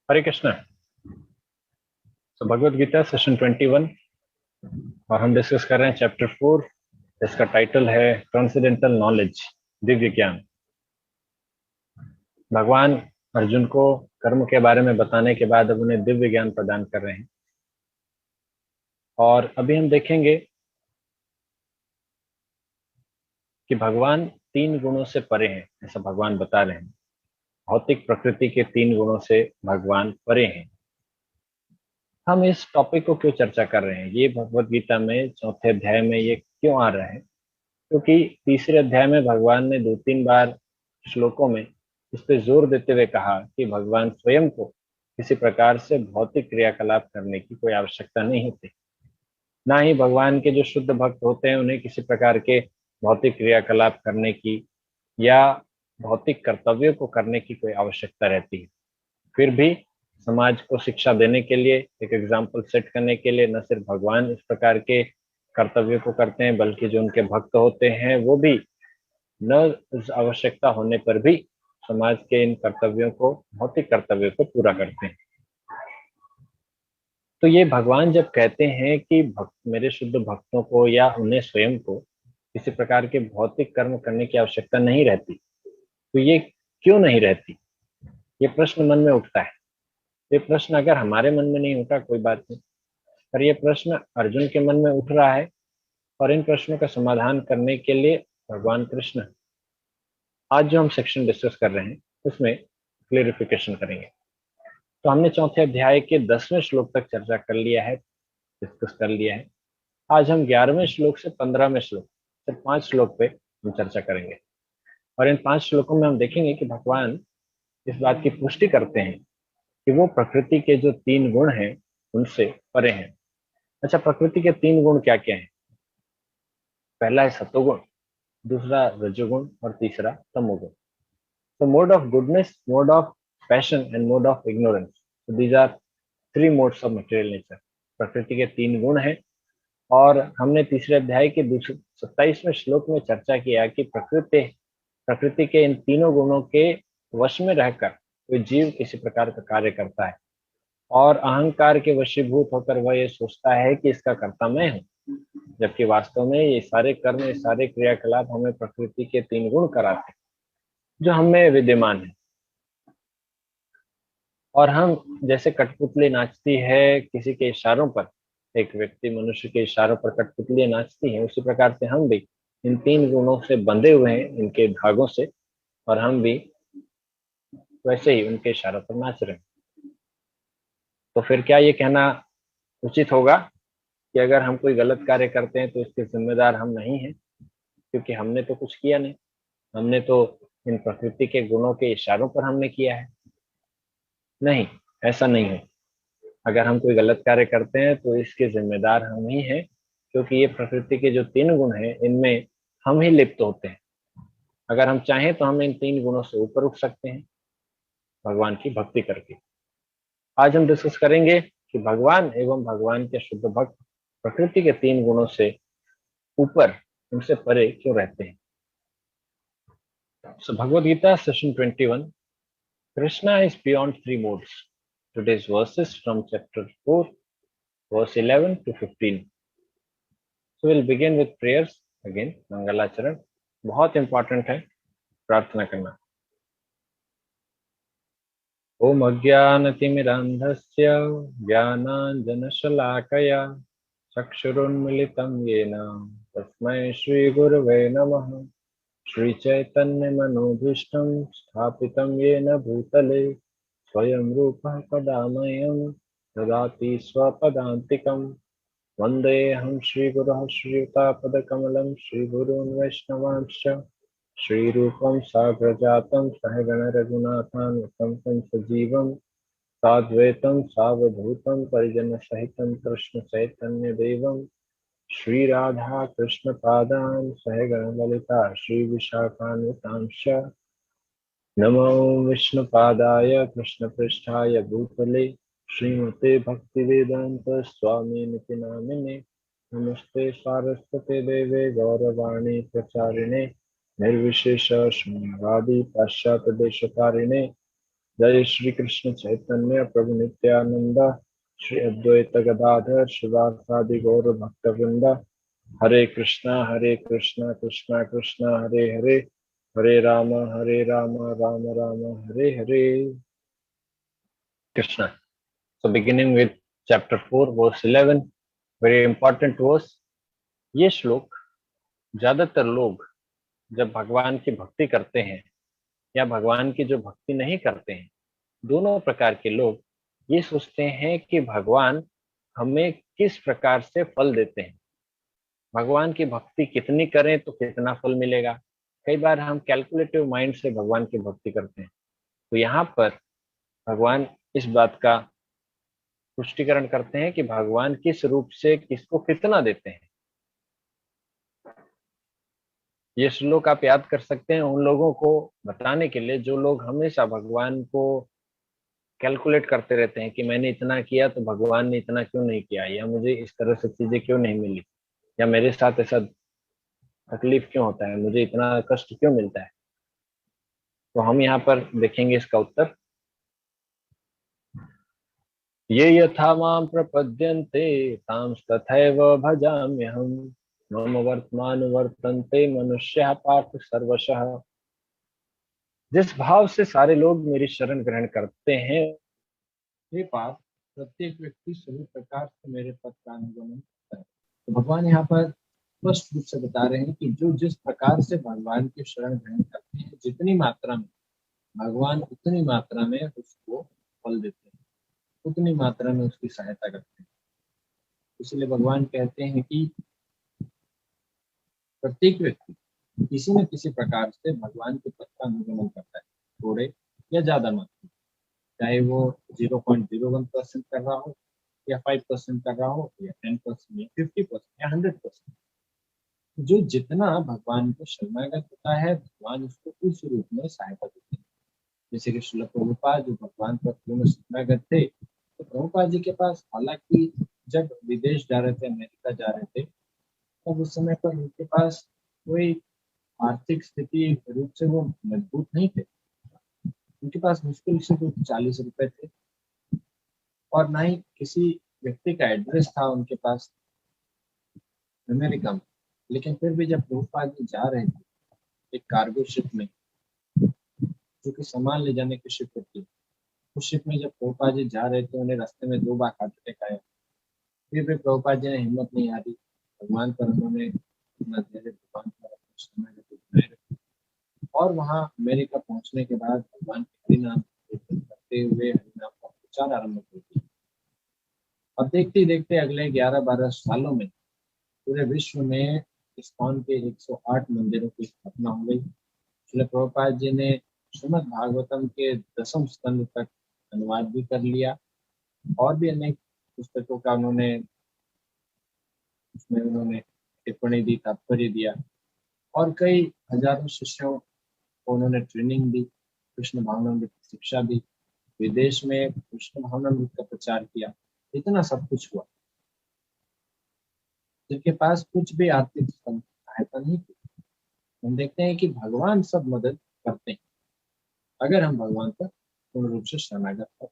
हरे Krishna. Bhagavad Gita session 21 और हम discuss कर रहे हैं चैप्टर 4 जिसका टाइटल है ट्रांसेंडेंटल नॉलेज, दिव्य ज्ञान। भगवान अर्जुन को कर्म के बारे में बताने के बाद अब उन्हें दिव्य ज्ञान प्रदान कर रहे हैं। और अभी हम देखेंगे कि भगवान 3 गुणों से परे हैं, ऐसा भगवान बता रहे हैं। भौतिक प्रकृति के 3 गुणों से भगवान परे हैं। हम इस टॉपिक को क्यों चर्चा कर रहे हैं, ये भगवत गीता में 4थे अध्याय में ये क्यों आ रहा है? क्योंकि 3रे अध्याय में भगवान ने 2-3 बार श्लोकों में इस पर जोर देते हुए कहा कि भगवान स्वयं को किसी प्रकार से भौतिक क्रियाकलाप करने की कोई आवश्यकता नहीं होती, ना ही भगवान के जो शुद्ध भक्त होते हैं उन्हें किसी प्रकार के भौतिक क्रियाकलाप करने की या भौतिक कर्तव्यों को करने की कोई आवश्यकता रहती है। फिर भी समाज को शिक्षा देने के लिए, एक एग्जाम्पल सेट करने के लिए न सिर्फ भगवान इस प्रकार के कर्तव्यों को करते हैं, बल्कि जो उनके भक्त होते हैं वो भी न आवश्यकता होने पर भी समाज के इन कर्तव्यों को, भौतिक कर्तव्यों को पूरा करते हैं। तो ये भगवान जब कहते हैं कि मेरे शुद्ध भक्तों को या उन्हें स्वयं को किसी प्रकार के भौतिक कर्म करने की आवश्यकता नहीं रहती, तो ये क्यों नहीं रहती, ये प्रश्न मन में उठता है। ये प्रश्न अगर हमारे मन में नहीं उठा कोई बात नहीं, पर ये प्रश्न अर्जुन के मन में उठ रहा है और इन प्रश्नों का समाधान करने के लिए भगवान कृष्ण आज जो हम सेक्शन डिस्कस कर रहे हैं उसमें क्लेरिफिकेशन करेंगे। तो हमने 4थे अध्याय के 10वें श्लोक तक चर्चा कर लिया है, डिस्कस कर लिया है। आज हम 11वें श्लोक से 15वें श्लोक, सिर्फ 5 श्लोक पे हम चर्चा करेंगे। और इन 5 श्लोकों में हम देखेंगे कि भगवान इस बात की पुष्टि करते हैं कि वो प्रकृति के जो 3 गुण हैं उनसे परे हैं। अच्छा, प्रकृति के 3 गुण क्या क्या हैं? पहला है सत्वगुण, दूसरा रजोगुण और तीसरा तमोगुण। So mode of goodness, mode of passion and mode of ignorance. So these are 3 modes of material nature. प्रकृति के 3 गुण हैं और हमने 3रे अध्याय के 27वें श्लोक में चर्चा किया कि प्रकृति के इन तीनों गुणों के वश में रहकर कोई जीव किसी प्रकार का कार्य करता है और अहंकार के वशीभूत होकर वह ये सोचता है कि इसका कर्ता मैं हूँ, जबकि वास्तव में ये सारे कर्म, ये सारे क्रियाकलाप हमें प्रकृति के 3 गुण कराते हैं जो हमें विद्यमान है। और हम जैसे कठपुतली नाचती है किसी के इशारों पर, एक व्यक्ति मनुष्य के इशारों पर कठपुतली नाचती है, उसी प्रकार से हम भी इन 3 गुणों से बंधे हुए हैं, इनके धागों से, और हम भी वैसे ही उनके इशारों पर नाच रहे हैं। तो फिर क्या ये कहना उचित होगा कि अगर हम कोई गलत कार्य करते हैं तो इसके जिम्मेदार हम नहीं हैं, क्योंकि हमने तो कुछ किया नहीं, हमने तो इन प्रकृति के गुणों के इशारों पर हमने किया है? नहीं, ऐसा नहीं है। अगर हम कोई गलत कार्य करते हैं तो इसके जिम्मेदार हम ही हैं, क्योंकि ये प्रकृति के जो 3 गुण हैं इनमें हम ही लिप्त होते हैं। अगर हम चाहें तो हम इन 3 गुणों से ऊपर उठ सकते हैं भगवान की भक्ति करके। आज हम डिस्कस करेंगे कि भगवान एवं भगवान के शुद्ध भक्त प्रकृति के 3 गुणों से ऊपर, उनसे परे क्यों रहते हैं। So Bhagavad Gita session 21, Krishna is beyond 3 modes. Today's verses from chapter 4, verse 11 to 15. So we'll begin with prayers again, मंगलाचरण। बहुत इंपॉर्टेंट है प्रार्थना करना। ओम अज्ञानतिमिरान्धस्य ज्ञानाञ्जनशलाकया चक्षुरुन्मिलितं येन तस्मै श्रीगुरवे नमः। श्रीचैतन्यमनोभीष्टं स्थापितं येन भूतले स्वयं रूपः कदा मह्यं ददाति स्वपदान्तिकम्। वन्देऽहं श्रीगुरोः श्रीयुतापदकमलं श्रीगुरून् वैष्णवांश्च श्रीरूपं साग्रजातं सहगण रघुनाथान्वितं सजीवं साद्वैतं सावधूतं परिजनसहितं कृष्णचैतन्यदेवं श्रीराधा कृष्णपादान् सहगण ललिता श्रीविशाखान्वितांश्च नमो विष्णुपादाय कृष्णपृष्ठाय भूतले श्रीमते भक्तिवेदांत स्वामिनिति नामिने नमस्ते सारस्वते देवे गौरवाणी प्रचारिणे निर्विशेष शून्यवादी पाश्चात्य देशकारिणे। जय श्री कृष्ण चैतन्य प्रभु नित्यानंद, श्री अद्वैत गदाधर शिवासादि गौर भक्तवृंद। हरे कृष्णा कृष्णा कृष्णा हरे हरे, हरे Ram Ram Ram Hare Hare. Krishna. So beginning with chapter 4 verse 11, very important verse। ये श्लोक ज्यादातर लोग जब भगवान की भक्ति करते हैं या भगवान की जो भक्ति नहीं करते हैं, दोनों प्रकार के लोग ये सोचते हैं कि भगवान हमें किस प्रकार से फल देते हैं, भगवान की भक्ति कितनी करें तो कितना फल मिलेगा। कई बार हम कैलकुलेटिव माइंड से भगवान की भक्ति करते हैं। तो यहाँ पर भगवान इस बात का पुष्टिकरण करते हैं कि भगवान किस रूप से किसको कितना देते हैं। ये श्लोक आप याद कर सकते हैं उन लोगों को बताने के लिए जो लोग हमेशा भगवान को कैलकुलेट करते रहते हैं कि मैंने इतना किया तो भगवान ने इतना क्यों नहीं किया, या मुझे इस तरह से चीजें क्यों नहीं मिली, या मेरे साथ ऐसा तकलीफ क्यों होता है, मुझे इतना कष्ट क्यों मिलता है। तो हम यहाँ पर देखेंगे इसका उत्तर। ये यथा मां प्रपद्यन्ते तांस्तथैव भजाम्यहम्, मम वर्तमानुवर्तन्ते मनुष्यः पार्थ सर्वशः। जिस भाव से सारे लोग मेरी शरण ग्रहण करते हैं, ये बात प्रत्येक व्यक्ति सही प्रकार से मेरे पद का अनुगमन करता है। तो भगवान यहाँ पर स्पष्ट रूप से बता रहे हैं कि जो जिस प्रकार से भगवान की शरण ग्रहण करते हैं, जितनी मात्रा में भगवान उतनी मात्रा में उसको फल देते हैं, उतनी मात्रा में उसकी सहायता करते हैं। इसलिए भगवान कहते हैं कि प्रत्येक व्यक्ति किसी न किसी प्रकार से भगवान के पद का अनुगमन करता है, थोड़े या ज्यादा मात्रा, चाहे वो 0.01% कर रहा हो या 5% कर रहा हो या 10% या 50% या 100%। जो जितना भगवान को शरणागत होता है, भगवान उसको उस रूप में सहायता देते हैं। जैसे कि श्रील प्रभुपाद जो भगवान पर पूर्ण शरणागत थे, तो प्रभुपाद जी के पास हालांकि जब विदेश जा रहे थे, अमेरिका जा रहे थे, तब उस समय पर उनके पास कोई आर्थिक स्थिति रूप से वो मजबूत नहीं थे। उनके पास मुश्किल से कुछ 40 रुपए थे, और ना ही किसी व्यक्ति का एड्रेस था उनके पास अमेरिका में। लेकिन फिर भी जब प्रभुपाद जी जा रहे थे एक कार्गो शिप में, जो कि सामान ले जाने की शिप थी, उस शिप में जब प्रभुपाद जी जा रहे थे, उन्हें रास्ते में 2 बार हार्ट अटैक आया। फिर भी प्रभुपाद जी ने हिम्मत नहीं हारी, भगवान पर उन्होंने अपना धैर्य, भगवान पर अपना समय बनाए रखा। और वहाँ अमेरिका पहुंचने के बाद भगवान के हरिनाम कीर्तन करते हुए हरिनाम का प्रचार आरंभ कर दिया। अब देखते ही देखते अगले 11-12 सालों में पूरे विश्व में इस्कॉन के 108 मंदिरों की स्थापना हो गई। श्रील प्रभुपाद जी ने श्रीमद् भागवतम के 10वें स्कंद तक अनुवाद भी कर लिया, और भी अनेक पुस्तकों का उन्होंने टिप्पणी दी, तात्पर्य दिया, और कई हजारों शिष्यों को उन्होंने ट्रेनिंग दी, कृष्ण भावनामृत की शिक्षा दी, विदेश में कृष्ण भावनामृत का प्रचार किया। इतना सब कुछ हुआ, जिनके पास कुछ भी आर्थिक सहायता नहीं थी। हम देखते हैं कि भगवान सब मदद करते हैं अगर हम भगवान पर पूर्ण रूप से शरणागत हो।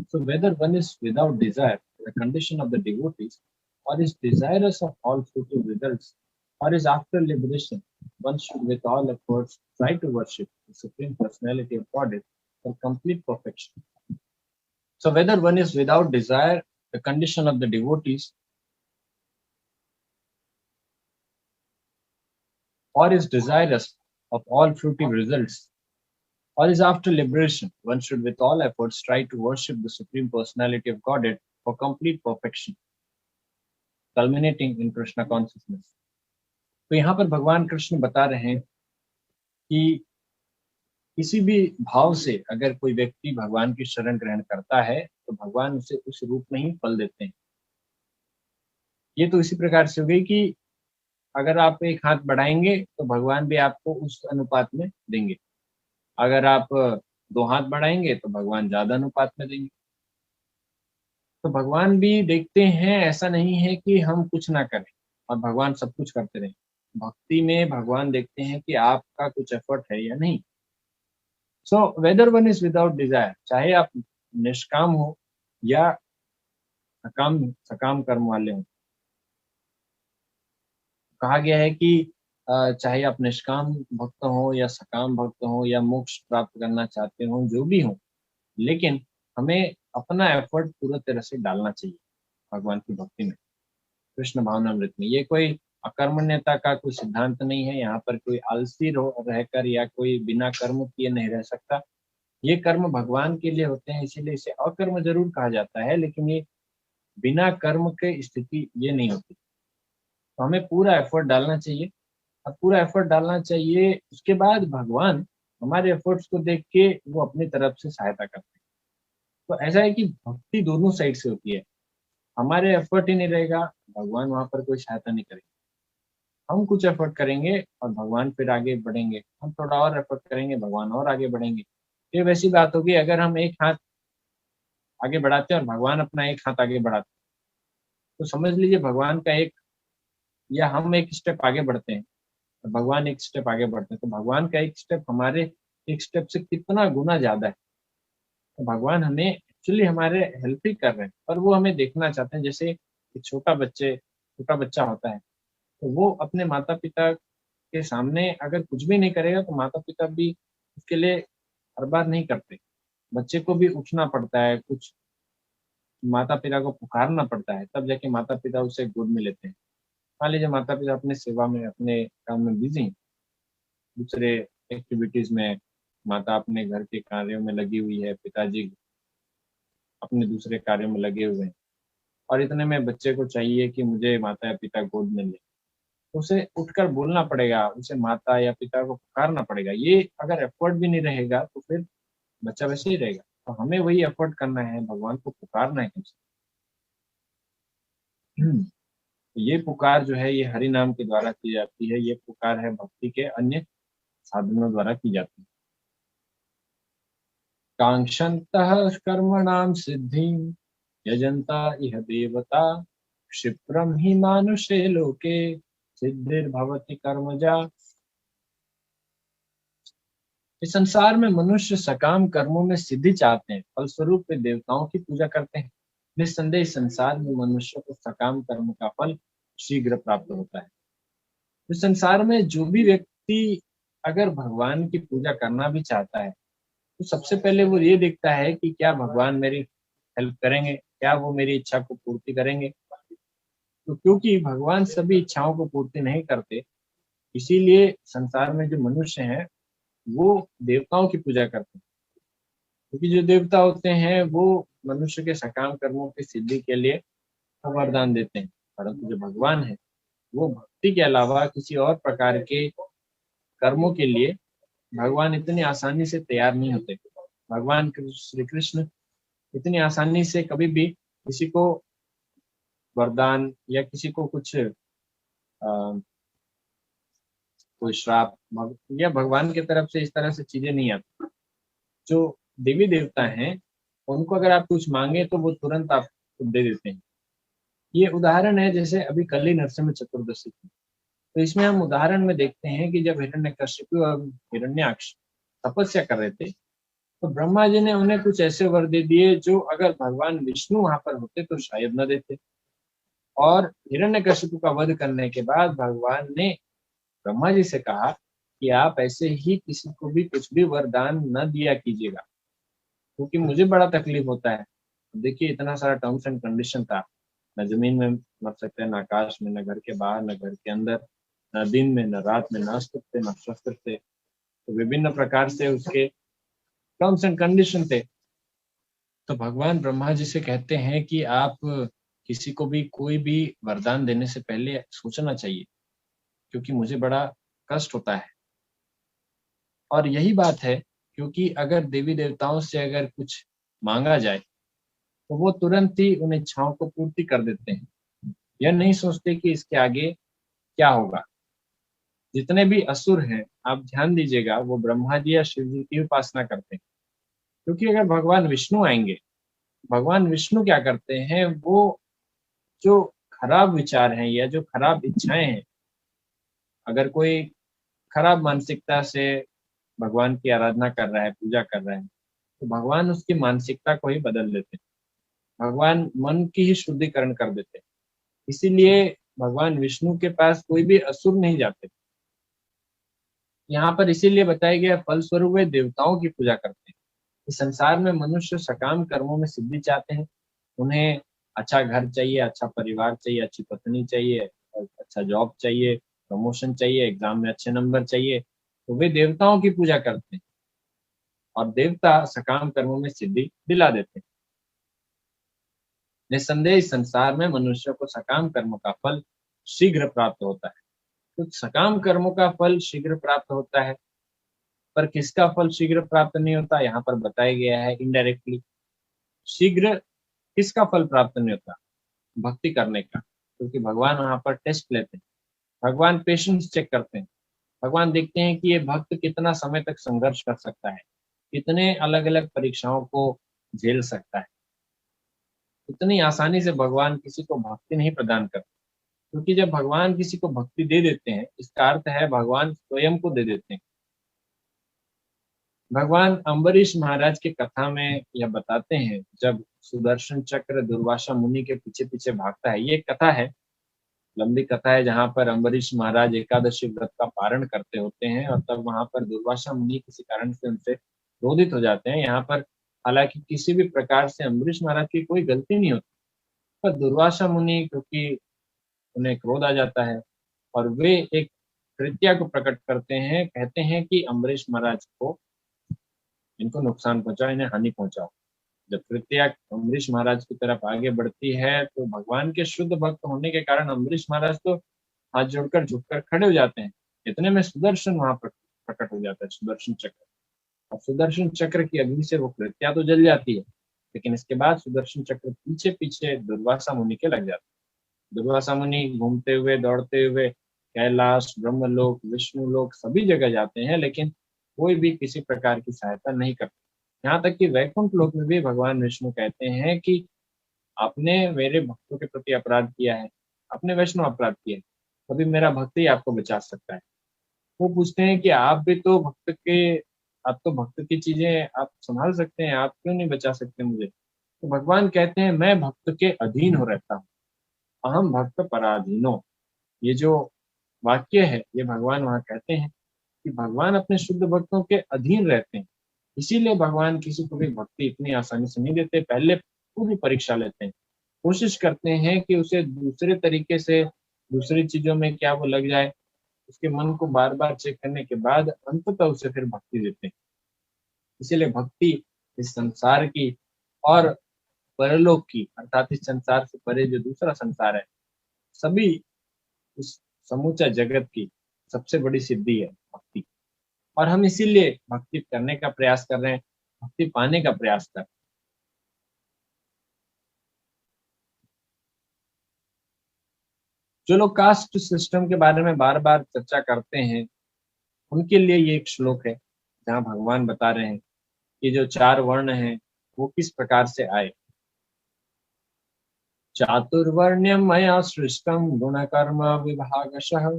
So whether one is without desire, the condition of the devotees, or is desirous of all fruitive results, or is after liberation, one should with all efforts try to worship the Supreme Personality of Godhead for complete perfection. So whether one is without desire, the condition of the devotees, or is desirous of all fruitive results, or is after liberation, one should with all efforts try to worship the Supreme Personality of Godhead for complete perfection, culminating in Krishna consciousness. तो यहाँ पर भगवान कृष्ण बता रहे हैं कि किसी भी भाव से अगर कोई व्यक्ति भगवान की शरण ग्रहण करता है, तो भगवान उसे उस रूप में ही फल देते हैं। ये तो इसी प्रकार से हो गई कि अगर आप एक हाथ बढ़ाएंगे तो भगवान भी आपको उस अनुपात में देंगे, अगर आप 2 हाथ बढ़ाएंगे तो भगवान ज्यादा अनुपात में देंगे। तो भगवान भी देखते हैं, ऐसा नहीं है कि हम कुछ ना करें और भगवान सब कुछ करते रहें। भक्ति में भगवान देखते हैं कि आपका कुछ एफर्ट है या नहीं। So whether one is without desire, चाहे आप निष्काम हो या सकाम सकाम कर्म वाले हो। कहा गया है कि चाहे आप निष्काम भक्त हो या सकाम भक्त हो या मोक्ष प्राप्त करना चाहते हो, जो भी हो, लेकिन हमें अपना एफर्ट पूरा तरह से डालना चाहिए भगवान की भक्ति में, कृष्ण भावनामृत में। ये कोई अकर्मण्यता का कोई सिद्धांत नहीं है। यहाँ पर कोई आलसी रहकर या कोई बिना कर्म किए नहीं रह सकता। ये कर्म भगवान के लिए होते हैं, इसीलिए इसे अकर्म जरूर कहा जाता है, लेकिन ये बिना कर्म के स्थिति ये नहीं होती। तो हमें पूरा एफर्ट डालना चाहिए। अब पूरा एफर्ट डालना चाहिए, उसके बाद भगवान हमारे एफर्ट्स को देख के वो अपनी तरफ से सहायता करते हैं। तो ऐसा है कि भक्ति दोनों साइड से होती है। हमारे एफर्ट ही नहीं रहेगा, भगवान वहां पर कोई सहायता नहीं करेगा। हम कुछ एफर्ट करेंगे और भगवान फिर आगे बढ़ेंगे, हम थोड़ा और एफर्ट करेंगे, भगवान और आगे बढ़ेंगे। ये वैसी बात होगी, अगर हम एक हाथ आगे बढ़ाते हैं और भगवान अपना एक हाथ आगे बढ़ाते हैं, तो समझ लीजिए भगवान का एक, या हम एक स्टेप आगे बढ़ते हैं और भगवान एक स्टेप आगे बढ़ते हैं, तो भगवान का एक स्टेप हमारे एक स्टेप से कितना गुना ज्यादा है। तो भगवान हमें एक्चुअली हमारे हेल्प ही कर रहे हैं, पर वो हमें देखना चाहते हैं। जैसे एक छोटा बच्चा होता है, तो वो अपने माता पिता के सामने अगर कुछ भी नहीं करेगा तो माता पिता भी उसके लिए हर बार नहीं करते। बच्चे को भी उठना पड़ता है, कुछ माता पिता को पुकारना पड़ता है, तब जाके माता पिता उसे गोद में लेते हैं। मान लीजिए माता पिता अपने सेवा में, अपने काम में बिजी, दूसरे एक्टिविटीज में, माता अपने घर के कार्यों में लगी हुई है, पिताजी अपने दूसरे कार्यों में लगे हुए हैं, और इतने में बच्चे को चाहिए कि मुझे माता या पिता गोद में ले, तो उसे उठकर बोलना पड़ेगा, उसे माता या पिता को पुकारना पड़ेगा। ये अगर एफर्ट भी नहीं रहेगा तो फिर बच्चा वैसे ही रहेगा। तो हमें वही एफर्ट करना है, भगवान को पुकारना है हमसे। तो ये पुकार जो है, ये हरि नाम के द्वारा की जाती है। ये पुकार है भक्ति के अन्य साधनों द्वारा की जाती है। कांक्षन्तः कर्मणां सिद्धिं यजन्ता इह देवता क्षिप्रम हि मानुषे लोके सिद्धिर्भवति कर्मजा। इस संसार में मनुष्य सकाम कर्मों में सिद्धि चाहते हैं, फलस्वरूप वे देवताओं की पूजा करते हैं। निस्संदेह इस संसार में मनुष्य को सकाम कर्म का फल शीघ्र प्राप्त होता है। इस संसार में जो भी व्यक्ति अगर भगवान की पूजा करना भी चाहता है, तो सबसे पहले वो ये देखता है कि क्या भगवान मेरी हेल्प करेंगे, क्या वो मेरी इच्छा को पूर्ति करेंगे। तो क्योंकि भगवान सभी इच्छाओं को पूर्ति नहीं करते, इसीलिए संसार में जो मनुष्य हैं वो देवताओं की पूजा करते हैं। क्योंकि जो देवता होते हैं वो मनुष्य के सकाम कर्मों की सिद्धि के लिए वरदान देते हैं, परंतु जो भगवान है वो भक्ति के अलावा किसी और प्रकार के कर्मों के लिए भगवान इतनी आसानी से तैयार नहीं होते। भगवान श्री कृष्ण इतनी आसानी से कभी भी किसी को वरदान या किसी को कुछ कोई श्राप या भगवान की तरफ से इस तरह से चीजें नहीं आती। जो देवी देवता हैं उनको अगर आप कुछ मांगे तो वो तुरंत आपको दे देते हैं। ये उदाहरण है जैसे अभी कल ही नरसिंह चतुर्दशी थी, तो इसमें हम उदाहरण में देखते हैं कि जब हिरण्यकशिपु और हिरण्याक्ष तपस्या कर रहे थे, तो ब्रह्मा जी ने उन्हें कुछ ऐसे वर दे दिए जो अगर भगवान विष्णु वहां पर होते तो शायद न देते। और हिरण्यकशिपु का वध करने के बाद भगवान ने ब्रह्मा जी से कहा कि आप ऐसे ही किसी को भी कुछ भी वरदान न दिया कीजिएगा, क्योंकि मुझे बड़ा तकलीफ होता है। देखिए इतना सारा टर्म्स एंड कंडीशन था, न जमीन में मर सकते, न आकाश में, न घर के बाहर, न घर के अंदर, न दिन में, न रात में, न अस्त्र थे, न शस्त्र थे। तो विभिन्न प्रकार से उसके टर्म्स एंड कंडीशन थे। तो भगवान ब्रह्मा जी से कहते हैं कि आप किसी को भी कोई भी वरदान देने से पहले सोचना चाहिए, क्योंकि मुझे बड़ा कष्ट होता है। और यही बात है, क्योंकि अगर देवी देवताओं से अगर कुछ मांगा जाए तो वो तुरंत ही उन इच्छाओं को पूर्ति कर देते हैं। यह नहीं सोचते कि इसके आगे क्या होगा। जितने भी असुर हैं आप ध्यान दीजिएगा, वो ब्रह्मा जी या शिव जी की उपासना करते हैं। क्योंकि अगर भगवान विष्णु आएंगे, भगवान विष्णु क्या करते हैं, वो जो खराब विचार हैं या जो खराब इच्छाएं हैं अगर कोई खराब मानसिकता से भगवान की आराधना कर रहा है, पूजा कर रहा है, तो भगवान उसकी मानसिकता को ही बदल देते हैं। भगवान मन की ही शुद्धिकरण कर देते हैं। इसीलिए भगवान विष्णु के पास कोई भी असुर नहीं जाते। यहाँ पर इसीलिए बताया गया, फलस्वरूप वे देवताओं की पूजा करते हैं। इस संसार में मनुष्य सकाम कर्मों में सिद्धि चाहते हैं। उन्हें अच्छा घर चाहिए, अच्छा परिवार चाहिए, अच्छी पत्नी चाहिए, और अच्छा जॉब चाहिए, प्रमोशन चाहिए, एग्जाम में अच्छे नंबर चाहिए, तो वे देवताओं की पूजा करते हैं और देवता सकाम कर्मों में सिद्धि दिला देते हैं। निस्संदेह इस संसार में मनुष्य को सकाम कर्मों का फल शीघ्र प्राप्त होता है। तो सकाम कर्मों का फल शीघ्र प्राप्त होता है, पर किसका फल शीघ्र प्राप्त नहीं होता, यहाँ पर बताया गया है इनडायरेक्टली। शीघ्र किसका फल प्राप्त नहीं होता? भक्ति करने का, क्योंकि भगवान वहां पर टेस्ट लेते हैं। भगवान पेशेंस चेक करते हैं। भगवान देखते हैं कि ये भक्त कितना समय तक संघर्ष कर सकता है, कितने अलग अलग परीक्षाओं को झेल सकता है। इतनी आसानी से भगवान किसी को भक्ति नहीं प्रदान करते, क्योंकि जब भगवान किसी को भक्ति दे देते हैं, इसका अर्थ है भगवान स्वयं को दे देते हैं। भगवान अम्बरीश महाराज की कथा में यह बताते हैं, जब सुदर्शन चक्र दुर्वासा मुनि के पीछे पीछे भागता है। ये कथा है, लंबी कथा है, जहाँ पर अम्बरीश महाराज एकादशी व्रत का पारण करते होते हैं और तब वहां पर दुर्वासा मुनि किसी कारण से उनसे क्रोधित हो जाते हैं। यहाँ पर हालांकि किसी भी प्रकार से अम्बरीश महाराज की कोई गलती नहीं होती, पर दुर्वासा मुनि क्योंकि उन्हें क्रोध आ जाता है और वे एक कृत्या को प्रकट करते हैं, कहते हैं कि अम्बरीश महाराज को इनको नुकसान पहुंचाओ, इन्हें हानि पहुंचाओ। जब कृत्या अम्बरीश महाराज की तरफ आगे बढ़ती है, तो भगवान के शुद्ध भक्त होने के कारण अम्बरीश महाराज तो हाथ जोड़कर झुककर खड़े हो जाते हैं। इतने में सुदर्शन वहां पर प्रकट हो जाता है, सुदर्शन चक्र। और सुदर्शन चक्र की अग्नि से वो कृत्या तो जल जाती है, लेकिन इसके बाद सुदर्शन चक्र पीछे पीछे दुर्वासा मुनि के लग जाते हैं। दुर्वासा मुनि घूमते हुए, दौड़ते हुए कैलाश, ब्रह्मलोक, विष्णु लोक सभी जगह जाते हैं, लेकिन कोई भी किसी प्रकार की सहायता नहीं करता। यहाँ तक कि वैकुंठ लोक में भी भगवान विष्णु कहते हैं कि आपने मेरे भक्तों के प्रति अपराध किया है, आपने वैष्णव अपराध किया है, तभी मेरा भक्त ही आपको बचा सकता है। वो पूछते हैं कि आप भी तो भक्त के, आप तो भक्त की चीजें आप संभाल सकते हैं, आप क्यों नहीं बचा सकते मुझे? तो भगवान कहते हैं, मैं भक्त के अधीन हो रहता हूँ, अहम भक्त पराधीनो। ये जो वाक्य है, ये भगवान वहां कहते हैं कि भगवान अपने शुद्ध भक्तों के अधीन रहते हैं। इसीलिए भगवान किसी को भी भक्ति इतनी आसानी से नहीं देते, पहले पूरी परीक्षा लेते हैं, कोशिश करते हैं कि उसे दूसरे तरीके से, दूसरी चीजों में क्या वो लग जाए, उसके मन को बार बार चेक करने के बाद अंततः उसे फिर भक्ति देते हैं। इसीलिए भक्ति इस संसार की और परलोक की, अर्थात इस संसार से परे जो दूसरा संसार है, सभी उस समूचा जगत की सबसे बड़ी सिद्धि है भक्ति। और हम इसीलिए भक्ति करने का प्रयास कर रहे हैं, भक्ति पाने का प्रयास कर रहे हैं। जो लोग कास्ट सिस्टम के बारे में बार बार चर्चा करते हैं, उनके लिए ये एक श्लोक है, जहाँ भगवान बता रहे हैं कि जो चार वर्ण हैं वो किस प्रकार से आए। चातुर्वर्ण्यम मया सृष्टम गुणकर्म विभागशः,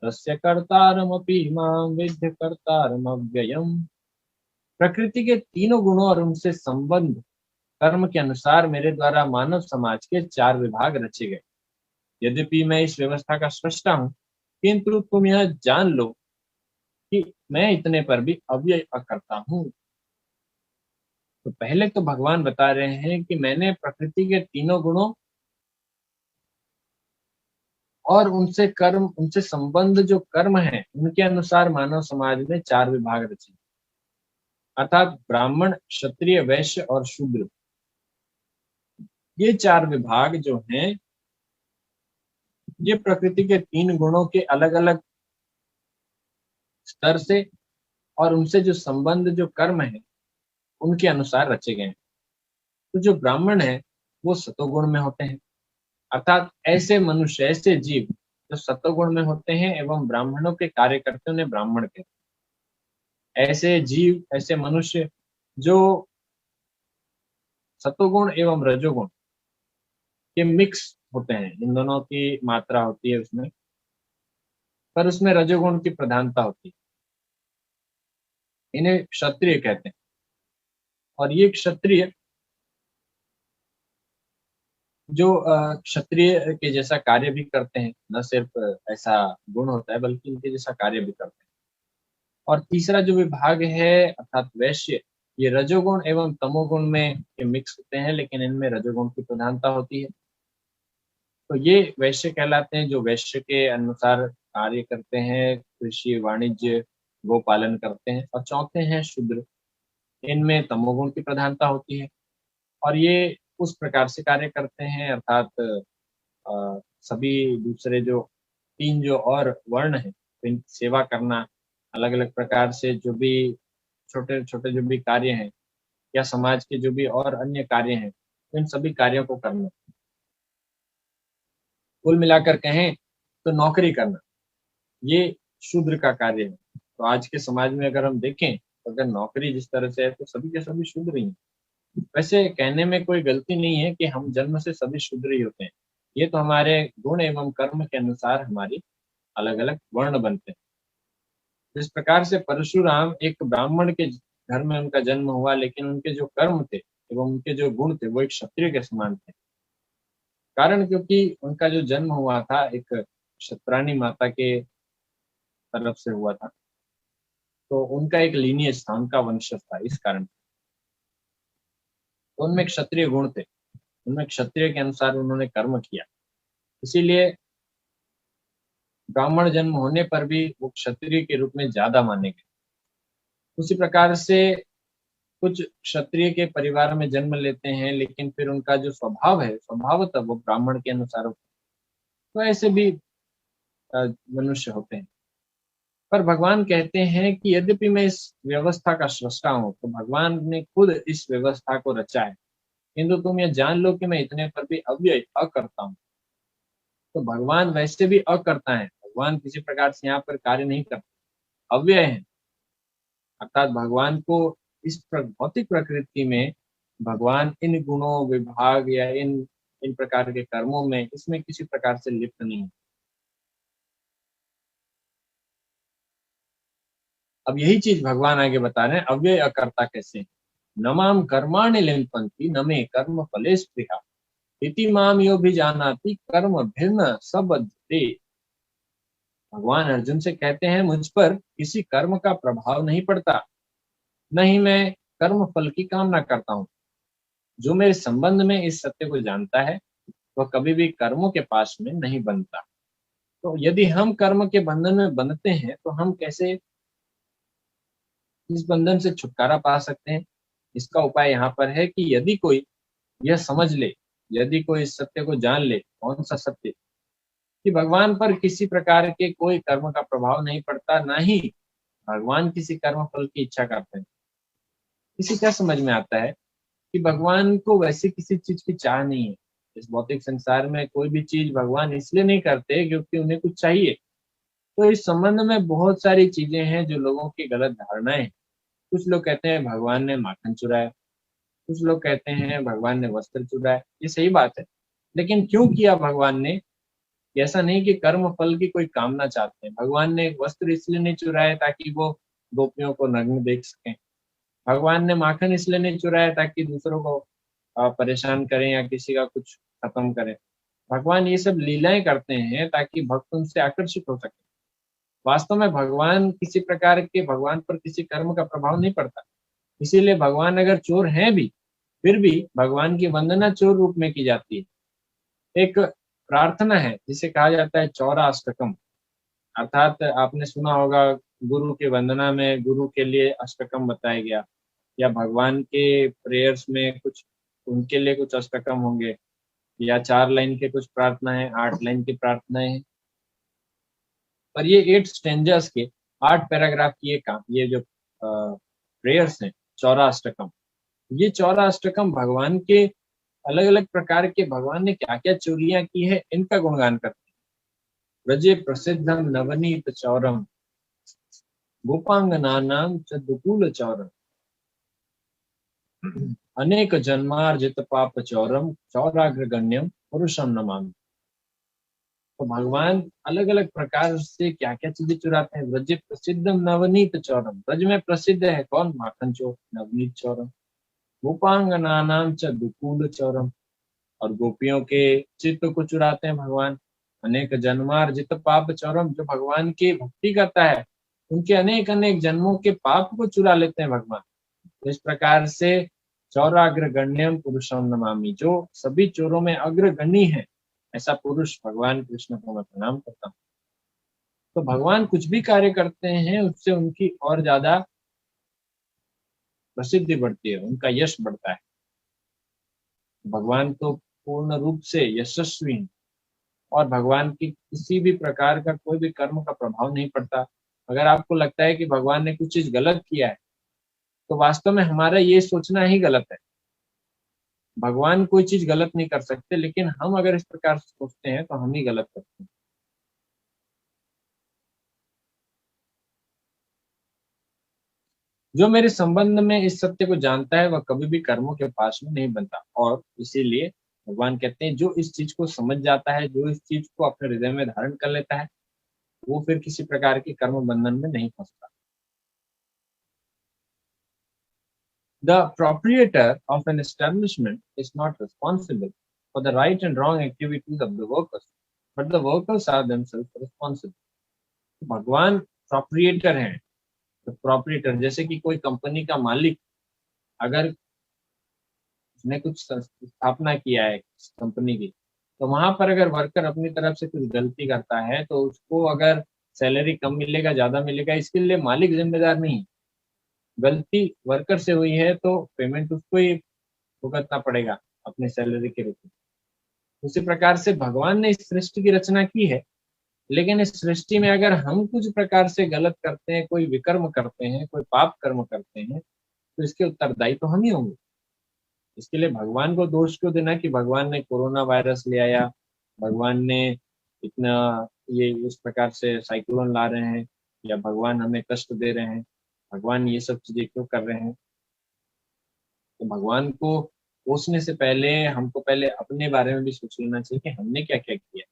तस्य कर्तारमपि मां विद्य कर्तारमव्ययम्। प्रकृति के तीनों गुणों और उनसे संबंध कर्म के अनुसार मेरे द्वारा मानव समाज के चार विभाग रचे गए। यद्यपि मैं इस व्यवस्था का सृष्टा हूँ, किंतु तुम यह जान लो कि मैं इतने पर भी अव्यय अकर्ता हूँ। तो पहले तो भगवान बता रहे हैं कि मैंने प्रकृति के तीनों गुणों और उनसे कर्म, उनसे संबंध जो कर्म है, उनके अनुसार मानव समाज में चार विभाग रचे, अर्थात ब्राह्मण, क्षत्रिय, वैश्य और शूद्र। ये चार विभाग जो हैं, ये प्रकृति के तीन गुणों के अलग अलग स्तर से और उनसे जो संबंध, जो कर्म है, उनके अनुसार रचे गए हैं। तो जो ब्राह्मण है वो सतोगुण में होते हैं, अर्थात ऐसे मनुष्य, ऐसे जीव जो सतोगुण में होते हैं एवं ब्राह्मणों के कार्य करते, उन्हें ब्राह्मण कहते हैं। ऐसे जीव, ऐसे मनुष्य जो सतोगुण एवं रजोगुण के मिक्स होते हैं, इन दोनों की मात्रा होती है उसमें, पर उसमें रजोगुण की प्रधानता होती है। इन्हें क्षत्रिय कहते हैं। और ये क्षत्रिय जो क्षत्रिय के जैसा कार्य भी करते हैं, न सिर्फ ऐसा गुण होता है बल्कि इनके जैसा कार्य भी करते हैं। और तीसरा जो विभाग है अर्थात वैश्य, ये रजोगुण एवं तमोगुण में ये मिक्स होते हैं, लेकिन इनमें रजोगुण की प्रधानता होती है। तो ये वैश्य कहलाते हैं, जो वैश्य के अनुसार कार्य करते हैं, कृषि वाणिज्य गोपालन करते हैं। और चौथे हैं शूद्र, इनमें तमोगुण की प्रधानता होती है और ये उस प्रकार से कार्य करते हैं अर्थात सभी दूसरे जो तीन जो और वर्ण हैं, इन सेवा करना, अलग अलग प्रकार से जो भी छोटे छोटे जो भी कार्य हैं या समाज के जो भी और अन्य कार्य हैं, इन सभी कार्यों को करना। कुल मिलाकर कहें तो नौकरी करना, ये शूद्र का कार्य है। तो आज के समाज में अगर हम देखें तो अगर नौकरी जिस तरह से है तो सभी के सभी शूद्र ही हैं। वैसे कहने में कोई गलती नहीं है कि हम जन्म से सभी शूद्र ही होते हैं। ये तो हमारे गुण एवं कर्म के अनुसार हमारी अलग अलग वर्ण बनते हैं। जिस प्रकार से परशुराम एक ब्राह्मण के घर में उनका जन्म हुआ, लेकिन उनके जो कर्म थे एवं उनके जो गुण थे वो एक क्षत्रिय के समान थे। कारण क्योंकि उनका जो जन्म हुआ था एक क्षत्राणी माता के तरफ से हुआ था, तो उनका एक लीनियज था, उनका वंशज था। इस कारण तो उनमें क्षत्रिय गुण थे, उनमें क्षत्रिय के अनुसार उन्होंने कर्म किया। इसीलिए ब्राह्मण जन्म होने पर भी वो क्षत्रिय के रूप में ज्यादा माने गए। उसी प्रकार से कुछ क्षत्रिय के परिवार में जन्म लेते हैं, लेकिन फिर उनका जो स्वभाव है स्वभावतः वो ब्राह्मण के अनुसार होता है। तो ऐसे भी मनुष्य होते हैं। पर भगवान कहते हैं कि यद्यपि मैं इस व्यवस्था का सृष्टा हूँ, तो भगवान ने खुद इस व्यवस्था को रचा है, किंतु तुम ये जान लो कि मैं इतने पर भी अव्यय अकर्ता हूँ। तो भगवान वैसे भी अकर्ता है, भगवान किसी प्रकार से यहाँ पर कार्य नहीं करते, अव्यय है। अर्थात भगवान को इस भौतिक प्रकृति में भगवान इन गुणों विभाग या इन इन प्रकार के कर्मों में इसमें किसी प्रकार से लिप्त नहीं है। अब यही चीज भगवान आगे बता रहे हैं, अव्यय अकर्ता कैसे। नमाम कर्माणि लिम्पन्ति न मे कर्म फले स्पृहा इति माम यो भी जानाति कर्म भिन्न सबद्धते। भगवान अर्जुन से कहते हैं मुझ पर किसी कर्म का प्रभाव नहीं पड़ता, न ही मैं कर्म फल की कामना करता हूँ। जो मेरे संबंध में इस सत्य को जानता है वह कभी भी कर्मों के पास में नहीं बनता। तो यदि हम कर्म के बंधन में बंधते हैं तो हम कैसे इस बंधन से छुटकारा पा सकते हैं। इसका उपाय यहाँ पर है कि यदि कोई यह समझ ले, यदि कोई इस सत्य को जान ले, कौन सा सत्य, कि भगवान पर किसी प्रकार के कोई कर्म का प्रभाव नहीं पड़ता, ना ही भगवान किसी कर्म फल की इच्छा करते हैं। इसे क्या समझ में आता है कि भगवान को वैसे किसी चीज की चाह नहीं है। इस भौतिक संसार में कोई भी चीज भगवान इसलिए नहीं करते क्योंकि उन्हें कुछ चाहिए। तो इस संबंध में बहुत सारी चीजें हैं जो लोगों की गलत धारणाएं हैं। कुछ लोग कहते हैं भगवान ने माखन चुराया, कुछ लोग कहते हैं भगवान ने वस्त्र चुराया। ये सही बात है, लेकिन क्यों किया भगवान ने। ऐसा नहीं कि कर्म फल की कोई कामना चाहते हैं। भगवान ने वस्त्र इसलिए नहीं चुराए ताकि वो गोपियों को नग्न देख सकें। भगवान ने माखन इसलिए नहीं चुराया ताकि दूसरों को परेशान करें या किसी का कुछ खत्म करें। भगवान ये सब लीलाएं करते हैं ताकि भक्त उनसे आकर्षित हो सके। वास्तव में भगवान किसी प्रकार के भगवान पर किसी कर्म का प्रभाव नहीं पड़ता। इसीलिए भगवान अगर चोर हैं भी, फिर भी भगवान की वंदना चोर रूप में की जाती है। एक प्रार्थना है जिसे कहा जाता है चौरा अष्टकम। अर्थात आपने सुना होगा गुरु की वंदना में गुरु के लिए अष्टकम बताया गया, या भगवान के प्रेयर्स में कुछ उनके लिए कुछ अष्टकम होंगे, या 4 लाइन के कुछ प्रार्थना है, 8 लाइन की प्रार्थनाएं हैं। पर ये 8 स्टेंजर्स के 8 पैराग्राफ की ये जो प्रेयर्स हैं चौरा अष्टकम, ये चौरा अष्टकम भगवान के अलग अलग प्रकार के भगवान ने क्या क्या चोरियां की है इनका गुणगान करते हैं। ब्रजे प्रसिद्धम नवनीत चौरम गोपांगनानाम च दुकूल चौरम अनेक जन्मार्जित पाप चौरम चौराग्रगण्यम पुरुषम नमामि। तो भगवान अलग अलग प्रकार से क्या क्या चीजें चुराते हैं। ब्रज प्रसिद्धम नवनीत चौरम, ब्रज में प्रसिद्ध है कौन? माखन चोर, नवनीत चौरम। गोपांगनानाम च दुकूल चौरम, और गोपियों के चित्त को चुराते हैं भगवान। अनेक जन्मार्जित पाप चौरम, जो भगवान की भक्ति करता है उनके अनेक अनेक जन्मों के पाप को चुरा लेते हैं भगवान। तो इस प्रकार से चौराग्रगण्यम पुरुषम नमामि, जो सभी चोरों में अग्रगण्य है, ऐसा पुरुष भगवान कृष्ण को मैं प्रणाम करता हूँ। तो भगवान कुछ भी कार्य करते हैं उससे उनकी और ज्यादा प्रसिद्धि बढ़ती है, उनका यश बढ़ता है। भगवान तो पूर्ण रूप से यशस्वी हैं, और भगवान की किसी भी प्रकार का कोई भी कर्म का प्रभाव नहीं पड़ता। अगर आपको लगता है कि भगवान ने कुछ चीज गलत किया है, तो वास्तव में हमारा ये सोचना ही गलत है। भगवान कोई चीज गलत नहीं कर सकते, लेकिन हम अगर इस प्रकार से सोचते हैं तो हम ही गलत करते हैं। जो मेरे संबंध में इस सत्य को जानता है वह कभी भी कर्मों के पास में नहीं बनता, और इसीलिए भगवान कहते हैं जो इस चीज को समझ जाता है, जो इस चीज को अपने हृदय में धारण कर लेता है, वो फिर किसी प्रकार के कर्म बंधन में नहीं फंसता। The proprietor of an establishment is not responsible for the right and wrong activities of the workers, but the workers are themselves responsible. भगवान प्रोप्रिएटर हैं। तो प्रोप्रिएटर जैसे कि कोई कंपनी का मालिक, अगर उसने कुछ स्थापना किया है कंपनी की, तो वहां पर अगर वर्कर अपनी तरफ से कुछ गलती करता है तो उसको अगर सैलरी कम मिलेगा ज्यादा मिलेगा, इसके लिए मालिक जिम्मेदार नहीं है। गलती वर्कर से हुई है तो पेमेंट उसको ही भुगतना पड़ेगा अपने सैलरी के रूप में। उसी प्रकार से भगवान ने इस सृष्टि की रचना की है, लेकिन इस सृष्टि में अगर हम कुछ प्रकार से गलत करते हैं, कोई विकर्म करते हैं, कोई पाप कर्म करते हैं, तो इसके उत्तरदायी तो हम ही होंगे। इसके लिए भगवान को दोष क्यों देना कि भगवान ने कोरोना वायरस ले आया, भगवान ने इतना ये इस प्रकार से साइक्लोन ला रहे हैं, या भगवान हमें कष्ट दे रहे हैं, भगवान ये सब चीजें क्यों कर रहे हैं? तो भगवान को कोसने से पहले हमको पहले अपने बारे में भी सोच लेना चाहिए कि हमने क्या क्या किया।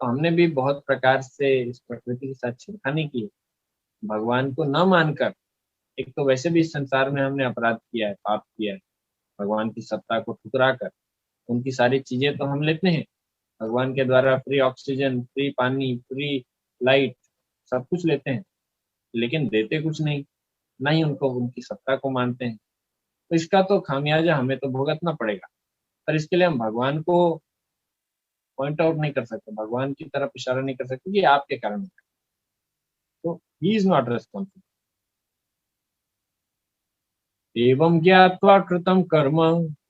तो हमने भी बहुत प्रकार से इस प्रकृति के साथ छेड़खानी की है। भगवान को न मानकर, एक तो वैसे भी इस संसार में हमने अपराध किया है, पाप किया है, भगवान की सत्ता को ठुकरा कर उनकी सारी चीजें तो हम लेते हैं। भगवान के द्वारा फ्री ऑक्सीजन, फ्री पानी, फ्री लाइट, सब कुछ लेते हैं, लेकिन देते कुछ नहीं, ना ही उनको उनकी सत्ता को मानते हैं। तो इसका तो खामियाजा हमें तो भुगतना पड़ेगा। पर इसके लिए हम भगवान को पॉइंट आउट नहीं कर सकते, भगवान की तरफ इशारा नहीं कर सकते कि आपके कारण हुआ। तो ही इज नॉट रेस्पॉन्सिबल। एवं ज्ञात्वा कृतं कर्म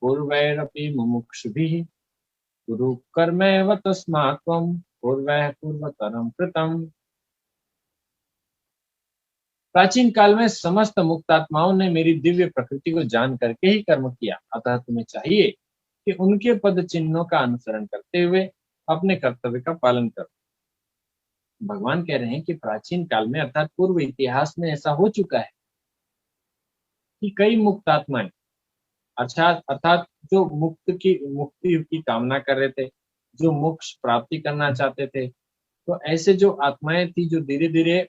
पूर्वैरपि मुमुक्षुभिः कुरु कर्मैव तस्मात् त्वं पूर्वैः पूर्वतरं कृतम्। प्राचीन काल में समस्त मुक्त आत्माओं ने मेरी दिव्य प्रकृति को जान करके ही कर्म किया, अतः तुम्हें चाहिए कि उनके पद चिन्हों का अनुसरण करते हुए अपने कर्तव्य का पालन करो। भगवान कह रहे हैं कि प्राचीन काल में अर्थात पूर्व इतिहास में ऐसा हो चुका है कि कई मुक्त आत्माएं, अर्थात अर्थात जो मुक्ति की कामना कर रहे थे, जो मोक्ष प्राप्ति करना चाहते थे, तो ऐसे जो आत्माएं थी जो धीरे धीरे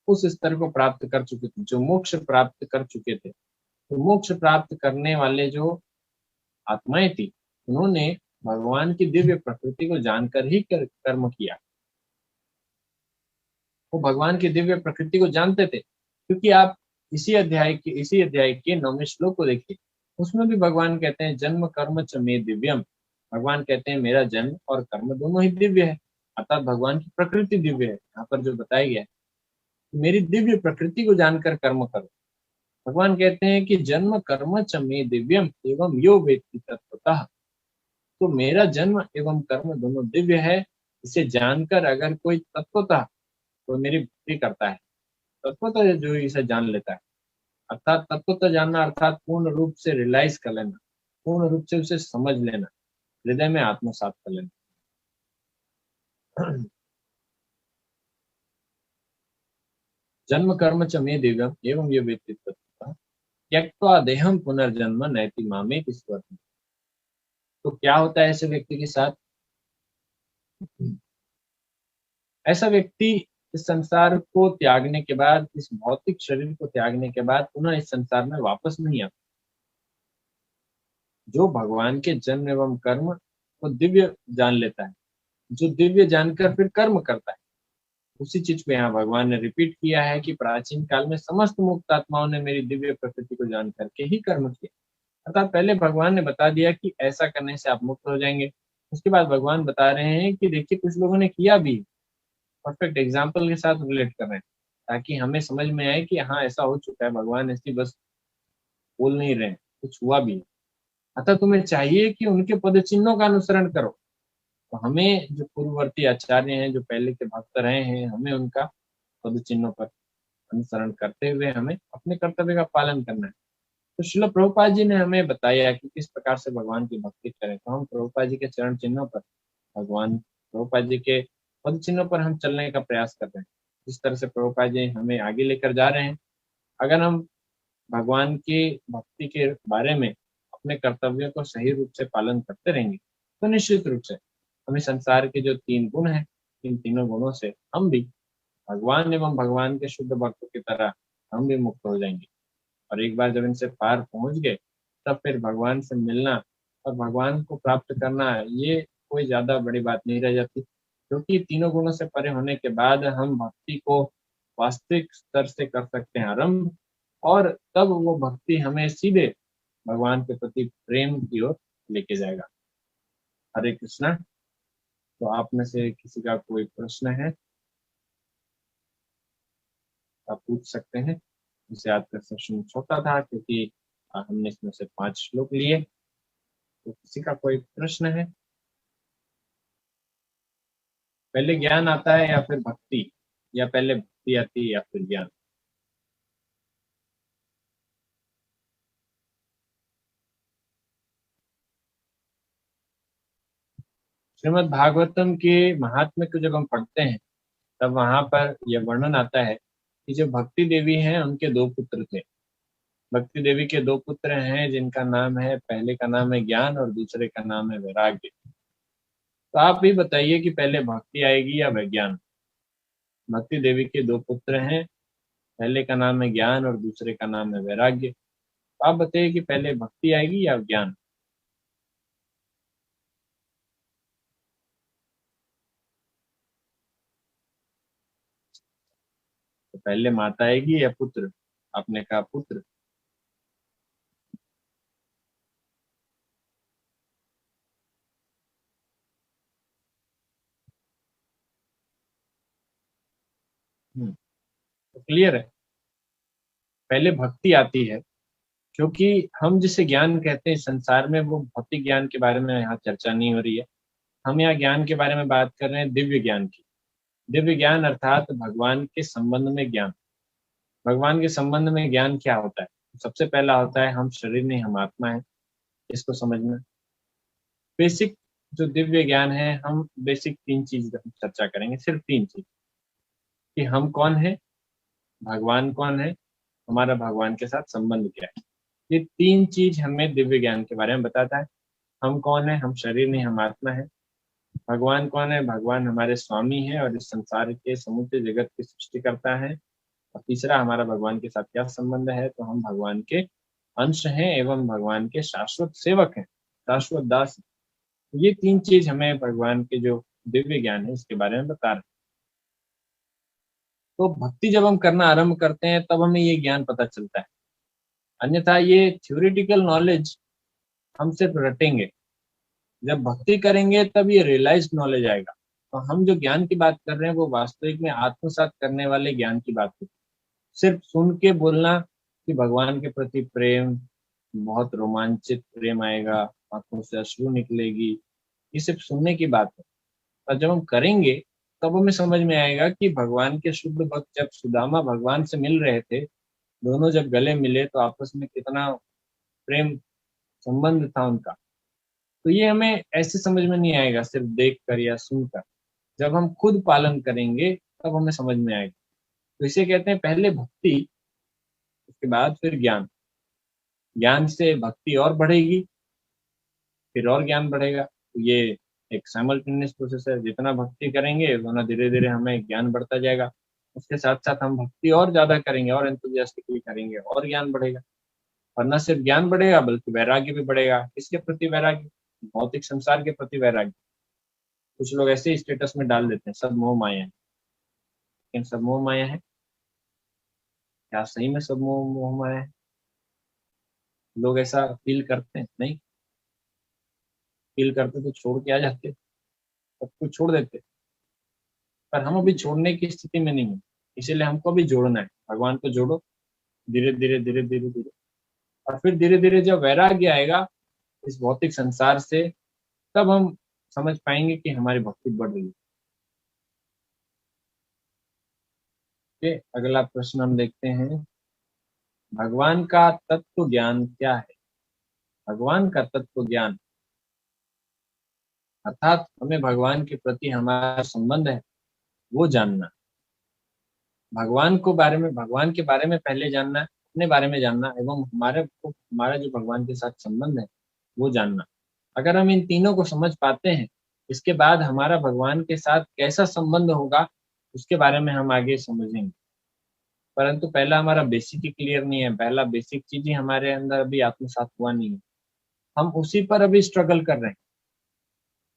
उस स्तर को प्राप्त कर चुके थे, जो मोक्ष प्राप्त कर चुके थे, तो मोक्ष प्राप्त करने वाले जो आत्माएं थी, उन्होंने भगवान की दिव्य प्रकृति को जानकर ही कर्म किया। वो भगवान की दिव्य प्रकृति को जानते थे, क्योंकि आप इसी अध्याय के 9वें श्लोक को देखिए, उसमें भी भगवान कहते हैं जन्म कर्म च मे दिव्यम। भगवान कहते हैं मेरा जन्म और कर्म दोनों ही दिव्य है, अर्थात भगवान की प्रकृति दिव्य है। यहाँ पर जो बताया गया है, मेरी दिव्य प्रकृति को जानकर कर्म करो। भगवान कहते हैं कि जन्म कर्म च मे दिव्यम एवं यो वेत्ति तत्वतः। तो मेरा जन्म एवं कर्म दोनों दिव्य है, इसे जानकर अगर कोई तत्वतः कोई मेरी भक्ति करता है, तत्वतः जो इसे जान लेता है, अर्थात तत्वतः जानना अर्थात पूर्ण रूप से रियलाइज कर लेना, पूर्ण रूप से उसे समझ लेना, हृदय में आत्मसात कर लेना। जन्म कर्म च मे दिव्यम एवं ये वेत्ति तत्वतः त्यक्त्वा देहम पुनर्जन्म नैति मामेति स्वर्थम। तो क्या होता है ऐसे व्यक्ति के साथ? ऐसा व्यक्ति इस संसार को त्यागने के बाद, इस भौतिक शरीर को त्यागने के बाद पुनः इस संसार में वापस नहीं आता। जो भगवान के जन्म एवं कर्म को दिव्य जान लेता है, जो दिव्य जानकर फिर कर्म करता है, उसी चीज को यहाँ भगवान ने रिपीट किया है कि प्राचीन काल में समस्त मुक्त आत्माओं ने मेरी दिव्य प्रकृति को जान करके ही कर्म किया। अर्थात पहले भगवान ने बता दिया कि ऐसा करने से आप मुक्त हो जाएंगे। उसके बाद भगवान बता रहे हैं कि देखिए कुछ लोगों ने किया भी, परफेक्ट एग्जाम्पल के साथ रिलेट कर रहे हैं, ताकि हमें समझ में आए कि हाँ ऐसा हो चुका है, भगवान ऐसी बस बोल नहीं रहे हैं, कुछ हुआ भी है। अतः तुम्हें चाहिए कि उनके पद चिन्हों का अनुसरण करो। तो हमें जो पूर्ववर्ती आचार्य हैं, जो पहले के भक्त रहे हैं, हमें उनका पद चिन्हों पर अनुसरण करते हुए हमें अपने कर्तव्य का पालन करना है। तो श्रील प्रभुपाद जी ने हमें बताया कि किस प्रकार से भगवान की भक्ति करें। तो हम प्रभुपाद जी के चरण चिन्हों पर, भगवान प्रभुपाद जी के पद चिन्हों पर हम चलने का प्रयास कर रहे हैं। जिस तरह से प्रभुपाद जी हमें आगे लेकर जा रहे हैं, अगर हम भगवान की भक्ति के बारे में अपने कर्तव्यों को सही रूप से पालन करते रहेंगे, तो निश्चित रूप से हमें संसार के जो 3 गुण हैं, इन तीनों गुणों से हम भी भगवान एवं भगवान के शुद्ध भक्तों की तरह हम भी मुक्त हो जाएंगे। और एक बार जब इनसे पार पहुंच गए, तब फिर भगवान से मिलना और भगवान को प्राप्त करना, ये कोई ज्यादा बड़ी बात नहीं रह जाती, क्योंकि तीनों गुणों से परे होने के बाद हम भक्ति को वास्तविक स्तर से कर सकते हैं आरंभ, और तब वो भक्ति हमें सीधे भगवान के प्रति प्रेम की ओर लेके जाएगा। हरे कृष्णा। तो आप में से किसी का कोई प्रश्न है, आप पूछ सकते हैं। इसे याद का सेशन छोटा था क्योंकि हमने इसमें से 5 श्लोक लिए। तो किसी का कोई प्रश्न है? पहले ज्ञान आता है या फिर भक्ति, या पहले भक्ति आती है या फिर ज्ञान? श्रीमद् भागवतम के महात्म्य को जब हम पढ़ते हैं, तब वहां पर यह वर्णन आता है कि जो भक्ति देवी हैं उनके 2 पुत्र थे। भक्ति देवी के 2 पुत्र हैं, जिनका नाम है, पहले का नाम है ज्ञान और दूसरे का नाम है वैराग्य। तो आप भी बताइए कि पहले भक्ति आएगी या विज्ञान? भक्ति देवी के 2 पुत्र हैं, पहले का नाम है ज्ञान और दूसरे का नाम है वैराग्य। तो आप बताइए कि पहले भक्ति आएगी या ज्ञान? तो पहले माता आएगी या पुत्र? आपने कहा पुत्र। तो क्लियर है, पहले भक्ति आती है, क्योंकि हम जिसे ज्ञान कहते हैं संसार में, वो भौतिक ज्ञान के बारे में यहाँ चर्चा नहीं हो रही है। हम यहाँ ज्ञान के बारे में बात कर रहे हैं, दिव्य ज्ञान की। दिव्य ज्ञान अर्थात भगवान के संबंध में ज्ञान। भगवान के संबंध में ज्ञान क्या होता है? सबसे पहला होता है हम शरीर नहीं, हम आत्मा है, इसको समझना। बेसिक जो दिव्य ज्ञान है, हम बेसिक 3 चीज चर्चा करेंगे, सिर्फ 3 चीज, कि हम कौन है, भगवान कौन है, हमारा भगवान के साथ संबंध क्या है। ये 3 चीज हमें दिव्य ज्ञान के बारे में बताता है। हम कौन है? हम शरीर नहीं, हम आत्मा है। भगवान कौन है? भगवान हमारे स्वामी है और इस संसार के समूचे जगत की सृष्टि करता है। और तीसरा, हमारा भगवान के साथ क्या संबंध है? तो हम भगवान के अंश हैं एवं भगवान के शाश्वत सेवक हैं, शाश्वत दास हैं। ये 3 चीज हमें भगवान के जो दिव्य ज्ञान है इसके बारे में बता रहे हैं। तो भक्ति जब हम करना आरंभ करते हैं, तब हमें ये ज्ञान पता चलता है। अन्यथा ये थ्योरेटिकल नॉलेज हम सिर्फ रटेंगे। जब भक्ति करेंगे तब ये रियलाइज नॉलेज आएगा। तो हम जो ज्ञान की बात कर रहे हैं, वो वास्तविक में आत्मसात करने वाले ज्ञान की बात होती है। सिर्फ सुन के बोलना कि भगवान के प्रति प्रेम, बहुत रोमांचित प्रेम आएगा, आंखों से अश्रु निकलेगी, ये सिर्फ सुनने की बात है। और जब हम करेंगे, तब हमें समझ में आएगा कि भगवान के शुद्ध भक्त जब सुदामा भगवान से मिल रहे थे, दोनों जब गले मिले, तो आपस में कितना प्रेम संबंध था उनका। तो ये हमें ऐसे समझ में नहीं आएगा सिर्फ देख कर या सुनकर। जब हम खुद पालन करेंगे, तब हमें समझ में आएगा। तो इसे कहते हैं पहले भक्ति, उसके बाद फिर ज्ञान। ज्ञान से भक्ति और बढ़ेगी, फिर और ज्ञान बढ़ेगा। तो ये एक साइमल्टेनियस प्रोसेस है। जितना भक्ति करेंगे उतना धीरे धीरे हमें ज्ञान बढ़ता जाएगा। उसके साथ साथ हम भक्ति और ज्यादा करेंगे और एंथुसियास्टिकली करेंगे और ज्ञान बढ़ेगा। और न सिर्फ ज्ञान बढ़ेगा बल्कि वैराग्य भी बढ़ेगा। किसके प्रति वैराग्य? भौतिक संसार के प्रति वैराग्य। कुछ लोग ऐसे स्टेटस में डाल देते हैं सब मोह माया है। लेकिन सब मोह माया है क्या? सही में सब मोह मोह माया है? लोग ऐसा फील करते हैं? नहीं। फील करते तो छोड़ के आ जाते, सब कुछ छोड़ देते। पर हम अभी छोड़ने की स्थिति में नहीं है, इसीलिए हमको अभी जोड़ना है। भगवान को जोड़ो, धीरे धीरे धीरे धीरे धीरे। और फिर धीरे धीरे जब वैराग्य आएगा इस भौतिक संसार से, तब हम समझ पाएंगे कि हमारी भक्ति बढ़ रही है। ओके, अगला प्रश्न हम देखते हैं। भगवान का तत्व ज्ञान क्या है? भगवान का तत्व ज्ञान अर्थात हमें भगवान के प्रति हमारा संबंध है वो जानना। भगवान के बारे में पहले जानना, अपने बारे में जानना, एवं हमारा जो भगवान के साथ संबंध है वो जानना। अगर हम इन तीनों को समझ पाते हैं, इसके बाद हमारा भगवान के साथ कैसा संबंध होगा उसके बारे में हम आगे समझेंगे। परंतु पहला हमारा बेसिक ही क्लियर नहीं है, पहला बेसिक चीज ही हमारे अंदर अभी आत्मसात हुआ नहीं है। हम उसी पर अभी स्ट्रगल कर रहे हैं।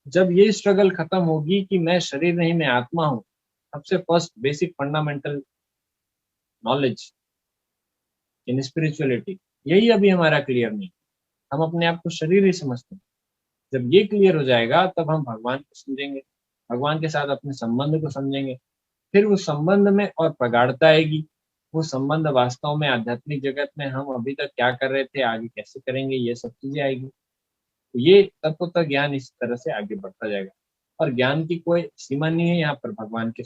जब ये स्ट्रगल खत्म होगी कि मैं शरीर नहीं मैं आत्मा हूँ, सबसे first basic fundamental knowledge in spirituality, यही अभी हमारा क्लियर नहीं। हम अपने आप को शरीर ही समझते हैं। जब ये क्लियर हो जाएगा तब हम भगवान को समझेंगे, भगवान के साथ अपने संबंध को समझेंगे। फिर उस संबंध में और प्रगाढ़ता आएगी। वो संबंध वास्तव में आध्यात्मिक जगत में हम अभी तक क्या कर रहे थे, आगे कैसे करेंगे, ये सब चीजें आएगी। तो ये तत्वतः ज्ञान इस तरह से आगे बढ़ता जाएगा। और ज्ञान की कोई सीमा नहीं है यहाँ पर। भगवान के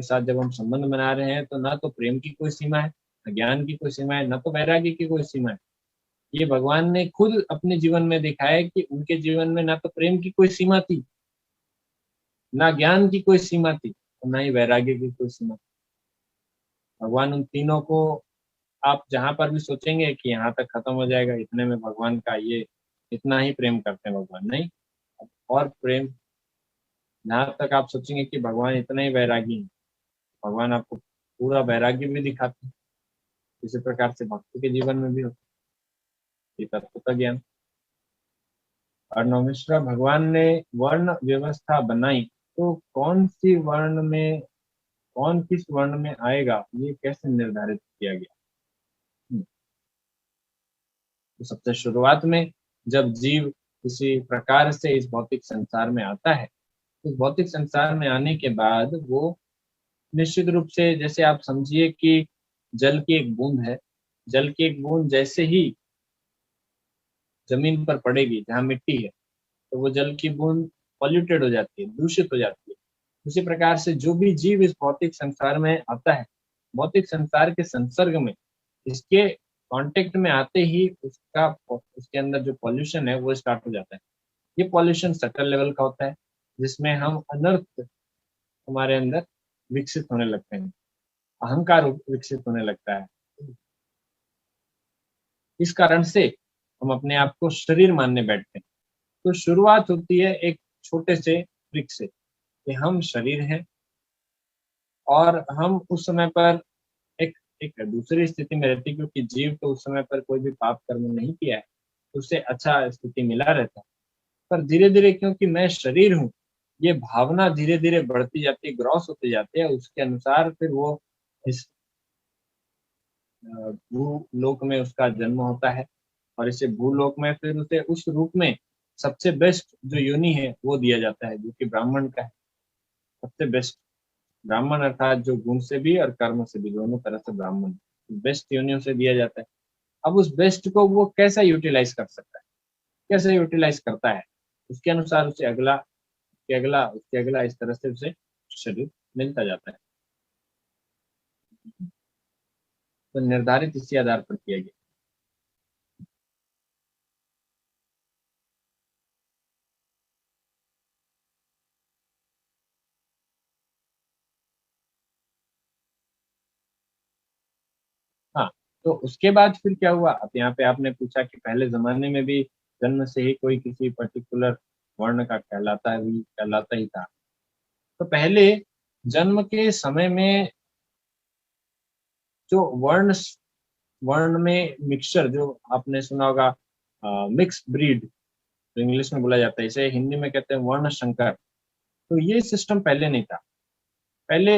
साथ जब हम संबंध बना रहे हैं तो ना तो प्रेम की कोई सीमा है, न ज्ञान की कोई सीमा है, न तो वैराग्य की कोई सीमा है। ये भगवान ने खुद अपने जीवन में दिखाया है कि उनके जीवन में ना तो प्रेम की कोई सीमा थी, ना ज्ञान की कोई सीमा थी, और ना ही वैराग्य की कोई सीमा थी। भगवान उन तीनों को, आप जहां पर भी सोचेंगे कि यहाँ तक खत्म हो जाएगा, इतने में भगवान का ये इतना ही प्रेम करते हैं भगवान, नहीं, और प्रेम। जहां तक आप सोचेंगे कि भगवान इतना ही वैरागी है, भगवान आपको पूरा वैराग्य भी दिखाते हैं। इसी प्रकार से भक्ति के जीवन में भी होता है ये तत्व का ज्ञान। और नौमिश्रा, भगवान ने वर्ण व्यवस्था बनाई तो कौन किस वर्ण में आएगा ये कैसे निर्धारित किया गया? तो सबसे शुरुआत में जब जीव किसी प्रकार से इस भौतिक संसार में आता है, तो भौतिक संसार में आने के बाद वो निश्चित रूप से, जैसे आप समझिए कि जल की एक बूंद है। जल की एक बूंद जैसे ही जमीन पर पड़ेगी जहाँ मिट्टी है, तो वो जल की बूंद पॉल्यूटेड हो जाती है, दूषित हो जाती है। उसी प्रकार से जो भी जीव इस भौतिक संसार में आता है, भौतिक संसार के संसर्ग में, इसके कांटेक्ट में आते ही उसके अंदर जो पॉल्यूशन है वो स्टार्ट हो जाता है। ये पॉल्यूशन सटल लेवल का होता है, जिसमें हम अनर्थ हमारे अंदर विकसित होने लगते हैं, अहंकार विकसित होने लगता है। इस कारण से हम अपने आप को शरीर मानने बैठते हैं। तो शुरुआत होती है एक छोटे से ट्रिक से कि हम शरीर हैं, और हम उस समय पर एक एक दूसरी स्थिति में रहती है, क्योंकि जीव तो उस समय पर कोई भी पाप कर्म नहीं किया है, तो उसे अच्छा स्थिति मिला रहता है। पर धीरे धीरे क्योंकि मैं शरीर हूँ, ये भावना धीरे धीरे बढ़ती जाती है, ग्रॉस होती जाती है। उसके अनुसार फिर वो इस भूलोक में उसका जन्म होता है, और इसे भूलोक में फिर उसे उस रूप में सबसे बेस्ट जो योनि है वो दिया जाता है, जो कि ब्राह्मण का है। सबसे बेस्ट ब्राह्मण, अर्थात जो गुण से भी और कर्म से भी दोनों तरह से ब्राह्मण, बेस्ट योनियों से दिया जाता है। अब उस बेस्ट को वो कैसा यूटिलाइज कर सकता है, कैसे यूटिलाइज करता है, उसके अनुसार उसे अगला, उसके अगला, उसके अगला, इस तरह से उसे शरीर मिलता जाता है। तो निर्धारित इसी आधार पर किया गया। हाँ, तो उसके बाद फिर क्या हुआ? अब यहाँ पे आपने पूछा कि पहले जमाने में भी जन्म से ही कोई किसी पर्टिकुलर वर्ण का कहलाता ही था। तो पहले जन्म के समय में जो वर्ण में मिक्सचर, जो आपने सुना होगा मिक्स ब्रीड, तो इंग्लिश में बोला जाता है, इसे हिंदी में कहते हैं वर्ण संकर। तो ये सिस्टम पहले नहीं था। पहले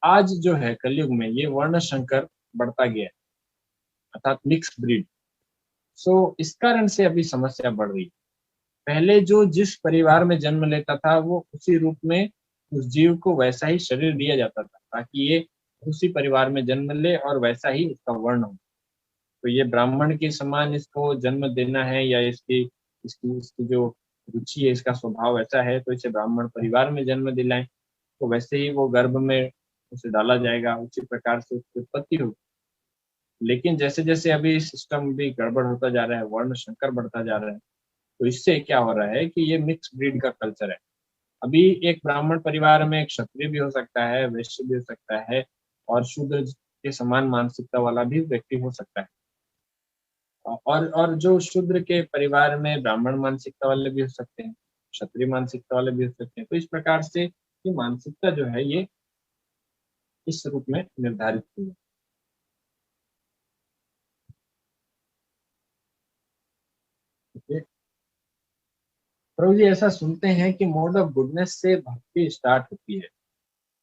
आज जो है कलयुग में ये वर्ण संकर बढ़ता गया है, अर्थात मिक्स ब्रीड। सो इस कारण से अभी समस्या बढ़ रही है। पहले जो जिस परिवार में जन्म लेता था वो उसी रूप में उस जीव को वैसा ही शरीर दिया जाता था, ताकि ये उसी परिवार में जन्म ले और वैसा ही उसका वर्ण हो। तो ये ब्राह्मण के समान इसको जन्म देना है, या इसकी इसकी इसकी जो रुचि है, इसका स्वभाव ऐसा है, तो इसे ब्राह्मण परिवार में जन्म दिलाएं, तो वैसे ही वो गर्भ में उसे डाला जाएगा, उसी प्रकार से उसकी उत्पत्ति होगी। लेकिन जैसे जैसे अभी सिस्टम भी गड़बड़ होता जा रहा है, वर्ण संकर बढ़ता जा रहा है, तो इससे क्या हो रहा है कि ये मिक्स ब्रीड का कल्चर है। अभी एक ब्राह्मण परिवार में एक क्षत्रिय भी हो सकता है, वैश्य भी हो सकता है, और शूद्र के समान मानसिकता वाला भी व्यक्ति हो सकता है। और जो शूद्र के परिवार में ब्राह्मण मानसिकता वाले भी हो सकते हैं, क्षत्रिय मानसिकता वाले भी हो सकते हैं। तो इस प्रकार से ये मानसिकता जो है ये इस रूप में निर्धारित हुई है। Okay? प्रभु जी ऐसा सुनते हैं कि मोड ऑफ गुडनेस से भक्ति स्टार्ट होती है,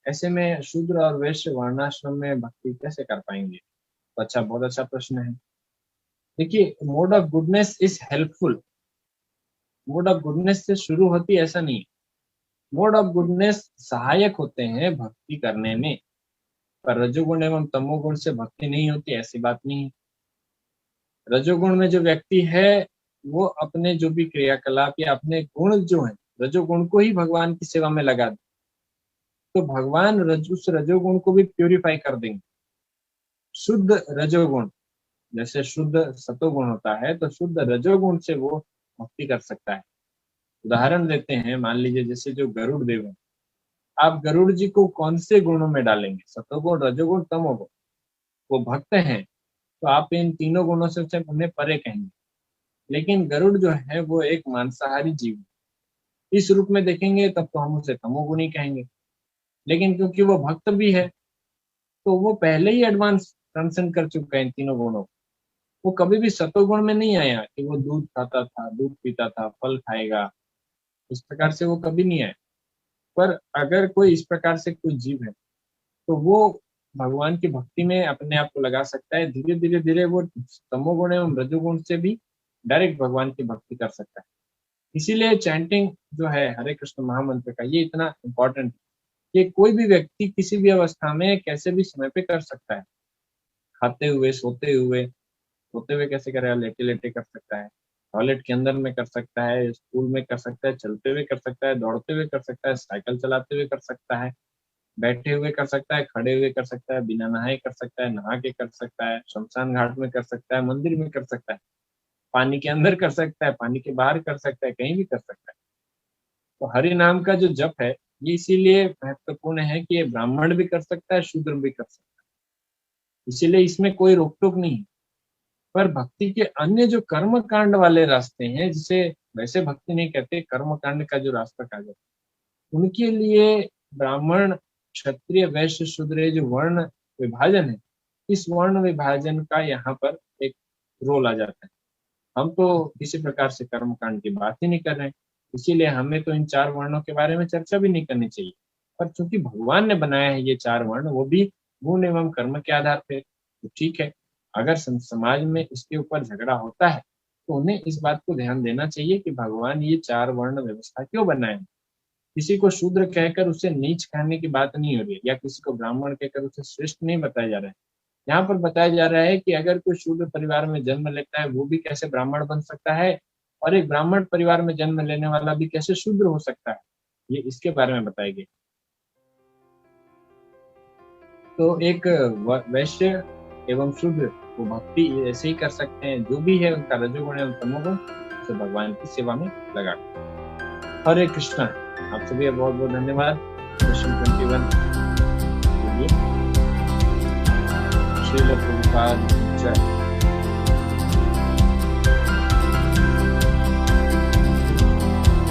ऐसे में शूद्र और वैश्य वर्णाश्रम में भक्ति कैसे कर पाएंगे? तो अच्छा, बहुत अच्छा प्रश्न है। देखिए, mode of goodness is helpful. Mode of goodness से शुरू होती है ऐसा नहीं। मोड ऑफ गुडनेस सहायक होते हैं भक्ति करने में, पर रजोगुण एवं तमोगुण से भक्ति नहीं होती, ऐसी बात नहीं है। रजोगुण में जो व्यक्ति है वो अपने जो भी क्रियाकलाप या अपने गुण जो है, रजोगुण को ही भगवान की सेवा में लगा दे, तो भगवान उस रजोगुण को भी प्यूरिफाई कर देंगे। शुद्ध रजोगुण, जैसे शुद्ध सतोगुण होता है, तो शुद्ध रजोगुण से वो भक्ति कर सकता है। उदाहरण देते हैं, मान लीजिए जैसे जो गरुड़ देव है, आप गरुड़ जी को कौन से गुणों में डालेंगे? सतोगुण, रजोगुण, तमोगुण। वो भक्त हैं तो आप इन तीनों गुणों से उन्हें परे कहेंगे। लेकिन गरुड़ जो है वो एक मांसाहारी जीव है। इस रूप में देखेंगे तब तो हम उसे तमोगुणी कहेंगे। लेकिन क्योंकि वो भक्त भी है तो वो पहले ही एडवांस ट्रांसेंड कर चुका है इन तीनों गुणों को। वो कभी भी सतोगुण में नहीं आया कि वो दूध खाता था, दूध पीता था, फल खाएगा, इस प्रकार से वो कभी नहीं आया। पर अगर कोई इस प्रकार से कोई जीव है तो वो भगवान की भक्ति में अपने आप को लगा सकता है। धीरे धीरे धीरे वो तमोगुण एवं रजोगुण से भी डायरेक्ट भगवान की भक्ति कर सकता है। इसीलिए चैंटिंग जो है हरे कृष्ण महामंत्र का, ये इतना इम्पोर्टेंट है। ये कोई भी व्यक्ति किसी भी अवस्था में कैसे भी समय पे कर सकता है। खाते हुए, सोते हुए कैसे करेगा? लेटे लेटे कर सकता है, टॉयलेट के अंदर में कर सकता है, स्कूल में कर सकता है, चलते हुए कर सकता है, दौड़ते हुए कर सकता है, साइकिल चलाते हुए कर सकता है, बैठे हुए कर सकता है, खड़े हुए कर सकता है, बिना नहाए कर सकता है, नहा के कर सकता है, शमशान घाट में कर सकता है, मंदिर में कर सकता है, पानी के अंदर कर सकता है, पानी के बाहर कर सकता है, कहीं भी कर सकता है। तो हरि नाम का जो जप है ये इसीलिए महत्वपूर्ण है कि ये ब्राह्मण भी कर सकता है, शूद्र भी कर सकता है, इसीलिए इसमें कोई रोक टोक नहीं। पर भक्ति के अन्य जो कर्म कांड वाले रास्ते हैं, जिसे वैसे भक्ति नहीं कहते, कर्म कांड का जो रास्ता कहा जाता है, उनके लिए ब्राह्मण, क्षत्रिय, वैश्य, शूद्र, ये जो वर्ण विभाजन है, इस वर्ण विभाजन का यहाँ पर एक रोल आ जाता है। हम तो किसी प्रकार से कर्म कांड की बात ही नहीं कर रहे हैं, इसीलिए हमें तो इन चार वर्णों के बारे में चर्चा भी नहीं करनी चाहिए। पर चूंकि भगवान ने बनाया है ये चार वर्ण, वो भी गुण एवं कर्म के आधार पर, तो ठीक है। अगर समाज में इसके ऊपर झगड़ा होता है तो उन्हें इस बात को ध्यान देना चाहिए कि भगवान ये चार वर्ण व्यवस्था क्यों बनाए। किसी को शूद्र कहकर उसे नीच कहने की बात नहीं हो रही है, या किसी को ब्राह्मण कहकर उसे श्रेष्ठ नहीं बताया जा रहा है। यहाँ पर बताया जा रहा है कि अगर कोई शूद्र परिवार में जन्म लेता है वो भी कैसे ब्राह्मण बन सकता है, और एक ब्राह्मण परिवार में जन्म लेने वाला भी कैसे शूद्र हो सकता है, ये इसके बारे में बताया गया। तो एक वैश्य एवं शूद्र वो भक्ति ऐसे ही कर सकते हैं, जो भी है उनका रजोगुण एवं तमोगुण से भगवान की सेवा में लगा। हरे कृष्णा। आप सभी बहुत बहुत धन्यवाद। क्वेश्चन 21 के लिए। श्रील प्रभुपाद जय।